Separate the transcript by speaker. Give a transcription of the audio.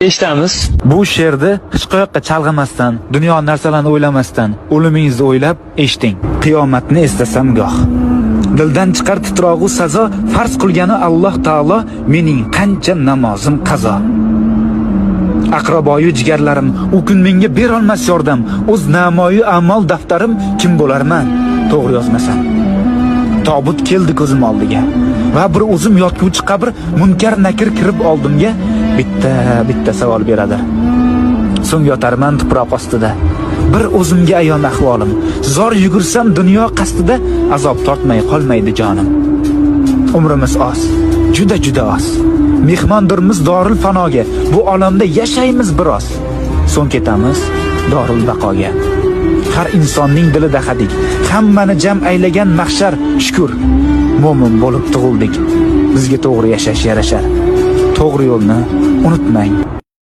Speaker 1: Eshitamiz.
Speaker 2: Bu she'rni hech qayoqqa chalg'imasdan, dunyo narsalarini o'ylamasdan, o'limingizni o'ylab eshiting. Qiyomatni eslasam goh. Dildan chiqar titrog'u sazo, farz qilgani Alloh taolo, mening qancha namozim qazo. Aqraboyu jigarlarim, u kun menga berolmas yordam, o'z namoyi amal daftarim kim bo'larman, to'g'ri yozmasam. Tobut keldi ko'zim oldiga va bir o'zim yotguvchi qabr munkar nakir kirib oldimga bitta savol beradi. So'ng yotarman tuproq ostida. Bir o'zimga ayon ahvolim. Zor yugursam dunyo qasdida azob tortmay qolmaydi jonim. Umrimiz oz, juda oz. Mehmondirmiz dorul fanoga. Bu olamda yashaymiz biroz. So'ng ketamiz dorul baqoga. Har insonning dilida hadik, hammani jam aylagan mahshar shukr. Mo'min bo'lib tug'ildik. Bizga to'g'ri yashash yarashar. To'g'ri yo'lni unutmang.